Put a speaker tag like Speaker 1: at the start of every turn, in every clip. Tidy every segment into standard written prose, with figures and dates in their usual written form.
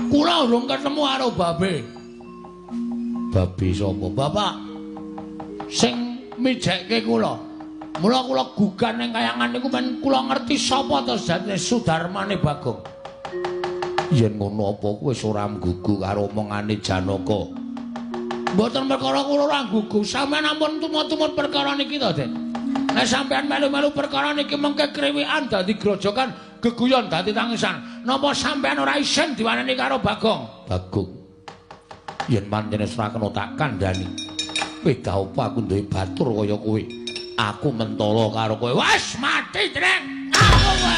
Speaker 1: Kula urung ketemu karo babe. Babe sapa? Bapak sing mijekke kula. Mula kula gugan ning kayangan niku men kula ngerti sapa to jane Sudarmane Bagong. Yen ngono apa kowe wis ora nggugu karo omongane Janaka? Mboten perkara kula ora nggugu, sampeyan ampun tumut-tumut perkara niki to, Dik. Nek sampeyan melu-melu perkara niki mengke kriwikan dadi grojogan, geguyon dadi tangisan. Napa sampeyan ora isin diwaneni karo Bagong? Bagong. Yen pancen ora kena tak kandhani. Weda apa aku duwe batur kaya kowe? Aku mentala karo kowe. Wes mati, Dreng. Aku kowe.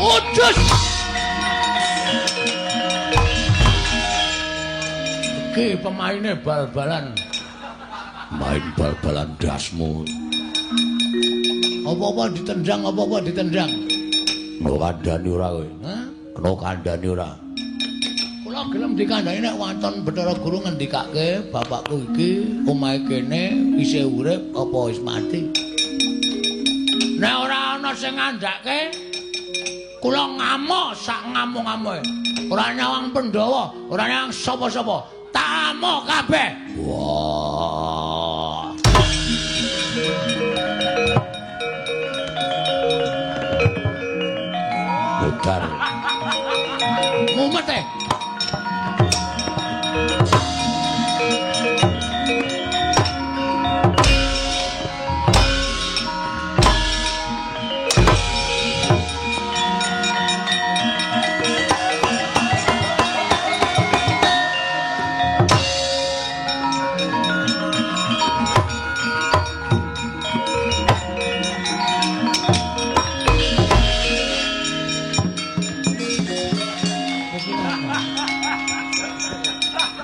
Speaker 1: Udus. Iki pemaine bal-balan. Main bal-balan dasmu. Apa-apa ditendang, apa-apa ditendang. Kena kandhani ora kowe? Hah? Kena kandhani ora? Kula gelem dikandhani nek wonten Bathara Guru ngendikake bapakku iki omahe kene isih urip apa wis mati. Nek ora ana sing ngandhake kula ngamuk sak ngamuk-ngamuke. Ora nyawang Pandhawa, ora nyawang sapa-sapa. Tak amuk kabeh. Wah. Putar. Mumet e.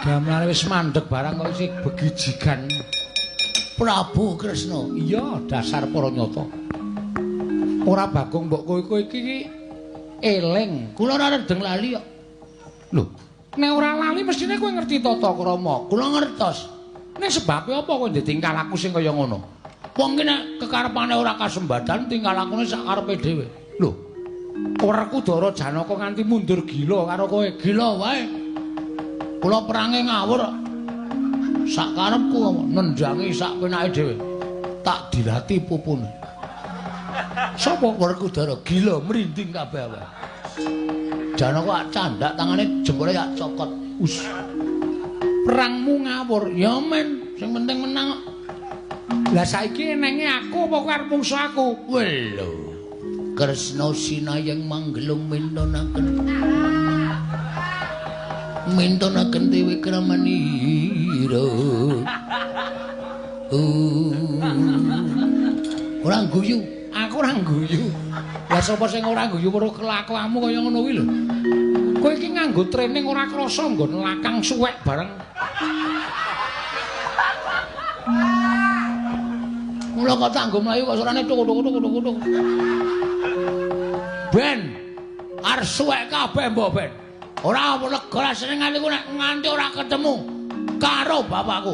Speaker 1: Gamane wis mandeg barang kok isih begijigan. Prabu Kresna. Iya, dasar para nyata. Ora Bagong mbok kowe iki eling. Kula ora redeng lali kok. Lho, nek ora lali mestine kowe ngerti tata krama. Kula ngertos. Nek sebabe apa kowe ditingkal aku sing kaya ngono? Wong ki nek kekarepane ora kasembadan tingkal lakune sak karepe dhewe. Lho, Werku Dara Janaka nganti mundur gila karo kowe. Gila wae. Kula perange ngawur. Sak karepku nendangi sak penake dhewe. Tak dilati pupune. Sapa Werkudara gila merinding kabeh wae. Janaka candak tangane jempole tak cokot. Us. Perangmu ngawur. Ya men, sing penting menang. Lah saiki enenge aku apa kowe arep mungsu aku? Lho. Kresna sinayang manggelung mintonaken. Mintonaken Dewi Kramanira. Ora guyu, aku ora guyu. Lah sapa sing ora guyu weruh kelakuanmu kaya ngono kuwi lho. Kowe iki nganggo training ora krasa nggon lakang suwek bareng. Mula kok tak nggo mlayu kok sorane tuk-tuk-tuk-tuk-tuk. Ben, arep suwek kabeh mbok ben. Ora lega senengane ku nek nganti ora ketemu karo bapakku.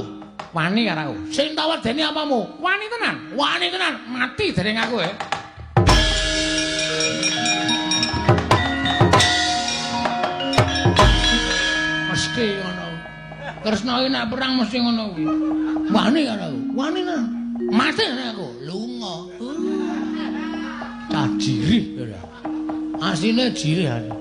Speaker 1: Wani karo aku. Sing tak wedeni apamu? Wani tenan. Wani tenan. Mati dereng aku ya. Mesti ngono. Kresna iki nek perang mesti ngono kuwi. Wani karo aku. Wani tenan. Mati dereng aku. Lunga. Cah jirih ya. Asine jirih ae.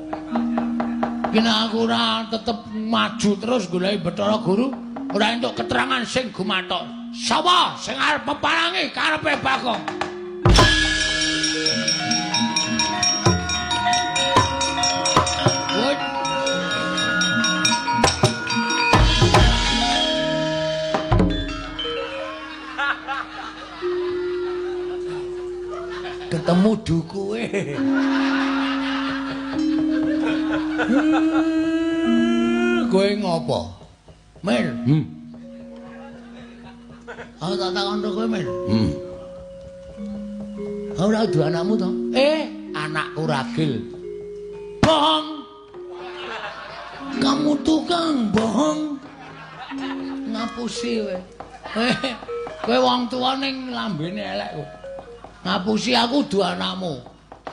Speaker 1: Kena aku ora tetep maju terus goleki Bathara Guru, ora entuk keterangan sing gumathok. Sapa sing arep peparangi karepe Bagong? Woi. Ketemu dukuwe. Kowe ngopo? Men. Aku tak takon kowe men. Ora duwe anakmu to? Anakku ragil. bohong. Kamu tukang bohong. Ngapusi kowe. Kowe wong tuwa ning lambene elek kok. Ngapusi aku du anakmu.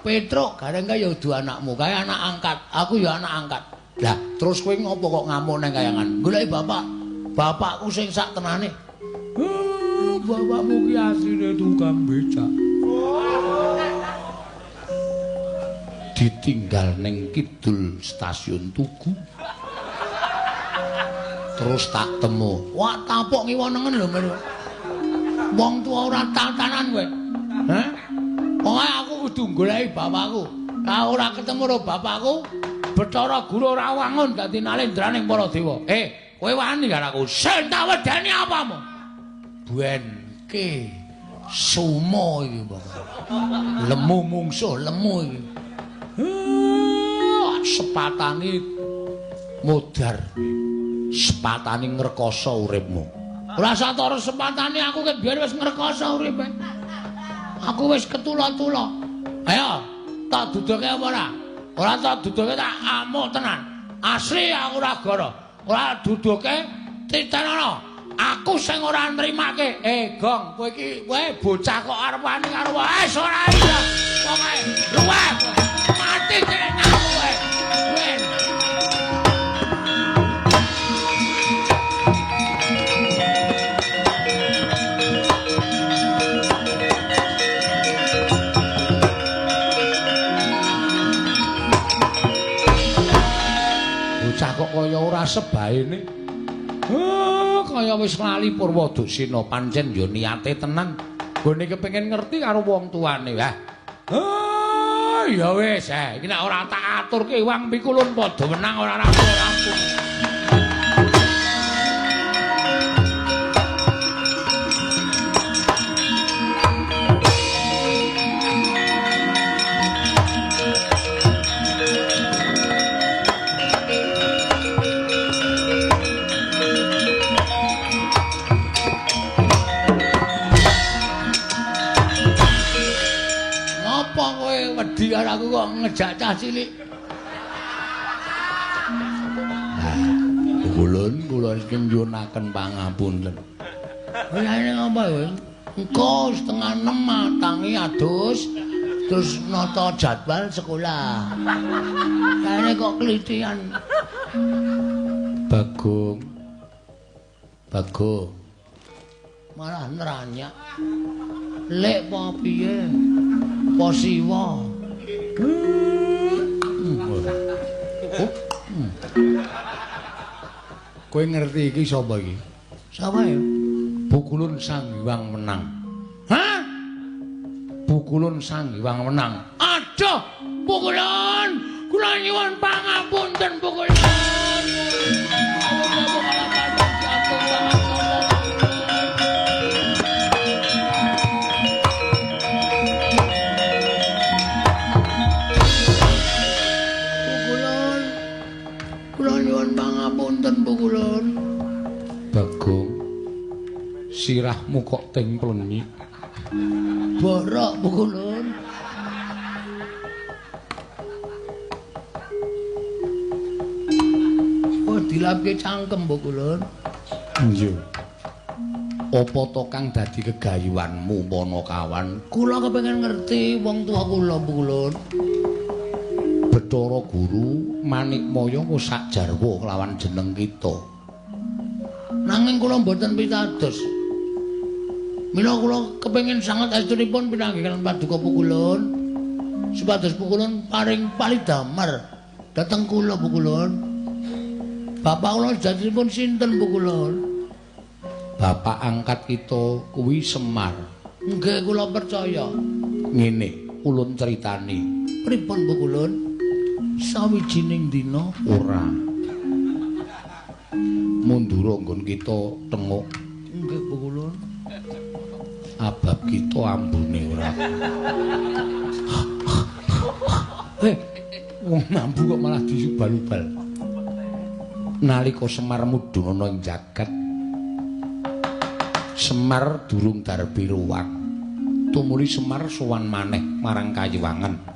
Speaker 1: Petruk gareng kaya du anakmu, kaya anak angkat. Aku ya anak angkat. Lah, terus kowe ngopo kok ngamuk nang kayangan? Goleki bapak. Bapakku sing sak tenane. Bapakmu ki asline tukang becak. Ditinggal ning kidul stasiun Tugu. Terus tak temu. Wah, tapok ngiwonengen lho, men. Wong tuwa ora tatanan kowe. Hah? Pokoke aku kudu goleki bapakku. Lah ora ketemu karo bapakku, Bathara Guru ora wangun dadi nalendraning para dewa. Kowe wani karo aku. Sing tak wedani apamu? Buenke sumo iki, Mbak. Lemu mungsuh, lemu iki. Sepatane modar. Sepatane ngrekoso uripmu. Ora satara sepatane aku ket biyen wis ngrekoso uripe. Aku wis ketula-tula. Ayo, tak duduke apa ora? Ora tak duduke tak amuk tenan. Asli aku ora goro. Ora duduke titenono. Aku sing ora nrimake. Gong, kowe iki bocah kok arep wani karo wis ora iya. Pokoke luwih. Mati tenan kowe. Wen. Kok kaya ora sebaene. Kaya wis lali Purwadasena pancen ya niate tenan. Gone kepengin ngerti karo wong tuane. Ya wis, iki nek ora tak aturke wong pikulun padha menang ora rampung. Wedi karo aku kok ngejak cah cilik. Kula iki nyuwunaken pangapunten. Kayane ngapa kowe? Engko setengah 6 tangi adus terus nata jadwal sekolah. Kayane kok kelitian. Bagong. Malah neranyak. Lek apa piye? Posiwa. Kowe ngerti iki sapa iki? Sapa ya? Bukulun Sang Hyang Menang. Hah? Bukulun Sang Hyang Menang. Aduh, Bukulun. Kula nyuwun pangapunten Bukulun. Pangapunten Bukulun. Bagong, sirahmu kok templenyik. Borok Bukulun. Oh, dilapke cangkem Bukulun. Iya. Apa to kang dadi gegayuhanmu Panakawan? Kula kepengin ngerti wong tua kula Bukulun. Bathara Guru Manikmaya wis sak jarwa kelawan jeneng kita. Nanging kula mboten pitados. Mila kula kepengin sanget astunipun pinanggihan paduka Pukulun. Supados Pukulun paring palidamar dhateng kula Pukulun. Bapak kula jadipun sinten Pukulun? Bapak angkat kita kuwi Semar. Nggih kula percaya. Ngene, ulun critani. Pripun Pukulun? Sawijining dina ora mundura nggon kita tenguk. Nggih Pukulun. Abab kita ambune ora. Wong mambu kok malah disubal-ubal. Nalika Semar mudhun ana ing jagat, Semar durung darbi ruwang. Tumuli Semar sowan maneh marang Kayiwangen.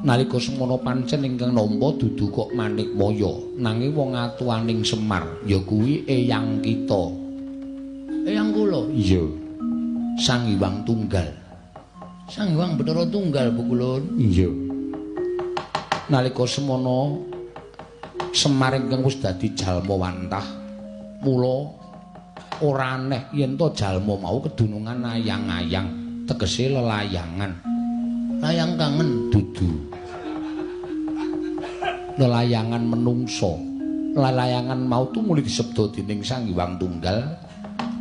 Speaker 1: Nalika semono pancen ingkang nampa dudu kok Manikmaya, nanging wong atuwaning Semar ya kuwi eyang kita. Eyang kula? Iya. Sang Hyang Tunggal. Sang Hyang Bathara Tunggal, Bu Kulun? Iya. Nalika semono Semar ingkang wis dadi jalma wantah, mula ora aneh yen to jalma mau kedunungan ayang-ayang, tegese lelayangan. Layang kangen dudu. Lelayangan menungso. Lelayangan mau tumuli disebda dening Sang Hyang Tunggal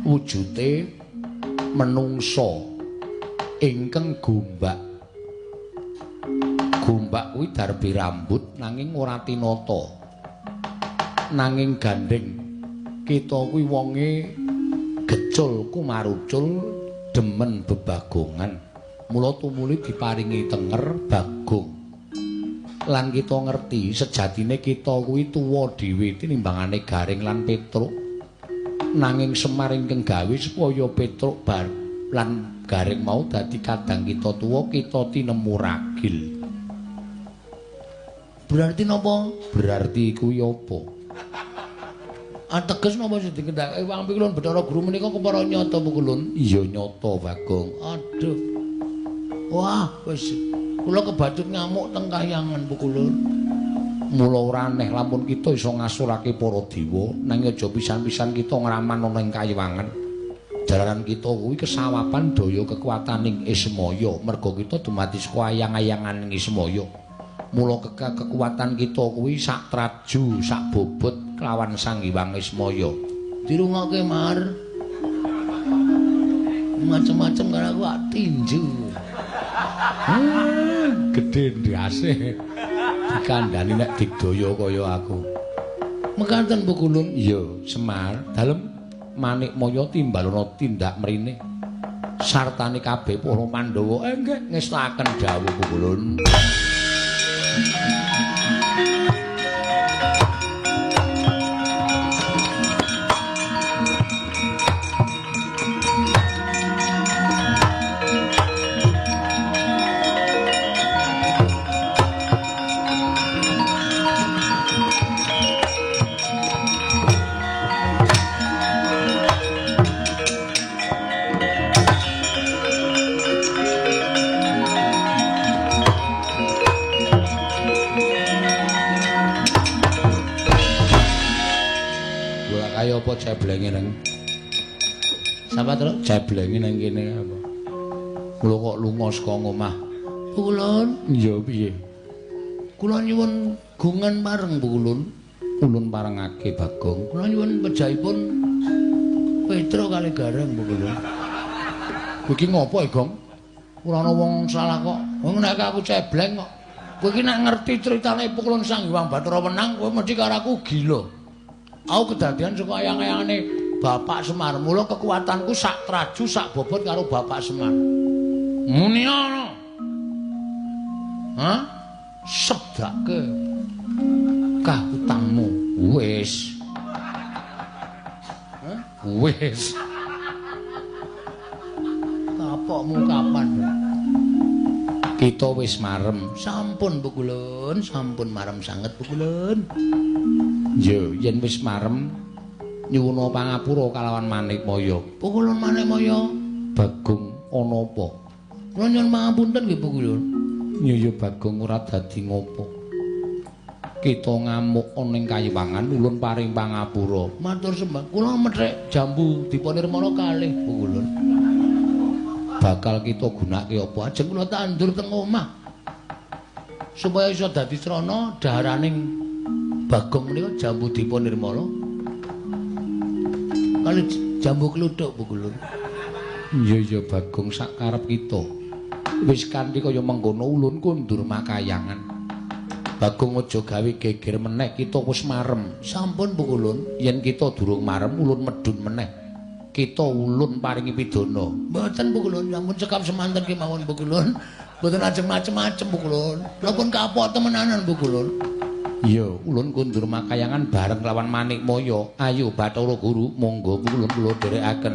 Speaker 1: wujute menungso ingkang gombak. Gombak kuwi darbe rambut nanging ora tinata. Nanging gandeng kita kuwi wonge gecul kumarucul demen bebagongan. Mula tumuli diparingi tenger Bagong. Lan kita ngerti sejatine kita kuwi tuwa dhewe tinimbangane Garing lan Petruk. Nanging Semar ingkang gawe supaya Petruk lan Garing mau dadi kadang kita tuwa, kita tinemu ragil. Berarti napa? Berarti kuwi apa? Ateges napa sing dikendhake Wang Pikulun Bathara Guru menika kepara nyata Bu Kulun? Iya nyata Bagong. Aduh. Wah, wis kula kebacut ngamuk teng kahyangan Bu Kulun. Mula ora aneh lamun kita iso ngasurake para dewa, nanging aja pisan-pisan kita ngraman ana ing kayiwangan. Jalaran kita kuwi kesawapan daya kekuataning Ismaya, merga kita dumadi saka ayang-ayangan ing Ismaya. Mula kekuatan kita kuwi sak traju, sak bobot kelawan Sang Hyang Ismaya. Dirungokke Mar. Macem-macem karo aku tinju. Gedhe ndase. Dikandhani nek digdaya kaya aku. Mekaten Bu Kulun? Iya, Semar, dalem Manikmaya timbalana tindak mrene. Sartane kabeh para Pandhawa nggih ngestaken dawuh Bu Kulun. Apa ceblenge nang sapa to ceblenge nang kene apa kula kok lunga saka omah Kulun iya piye kula nyuwun gungan bareng Bu Kulun ulun parengake Bagong kula nyuwun pejahipun Petro kali Gareng Bu Kulun iki ngopo Gong ora ana wong salah kok wong nek aku cebleng kok kowe iki nek ngerti critane Pukulun Sang Hyang Bathara Wenang kowe mesti karo aku gila. Aku kedadian saka ayang-ayangane Bapak Semar. Mula kekuatanku sak traju sak bobot karo Bapak Semar. Muni ana. Hah? Sebdake kahutangmu. Wis. Hah? Wis. Kapokmu kapan? Kita wis marem. Sampun Bu Kulun, sampun marem sanget Bu Kulun. Yo, yen wis marem nyuwuna pangapura kalawan Manikmaya. Pukulun Manikmaya, Bagong ana apa? Kula nyuwun pangapunten nggih Bu Kulun. Ya Bagong ora dadi ngopo. Kita ngamuk ana ing kayiwangan ulun paring pangapura. Matur sembah. Kula methek jambu dipunirmana kalih Bu Kulun. Bakal kita gunake apa? Ajeng kula tandur teng omah. Supaya iso dadi srana dhaharaning Bagong menika jambu dipunirmala. Kali jambu kluthuk Bu Kulun. Iya Bagong sak karep kita. Wis kanthi kaya mengkono ulun kundur makayangan. Bagong aja gawe geger meneh kita wis marem. Sampun Bu Kulun, yen kita durung marem ulun medhun meneh. Kita ulun paringi pidana. Mboten Bu Kulun, sampun cekap semanten kemawon Bu Kulun. Mboten ajeng macem-macem Bu Kulun. Napa kapok temenanan Bu Kulun. Iya, ulun kundur makayangan bareng lawan Manikmaya. Ayo Bathara Guru, monggo kula dherekaken.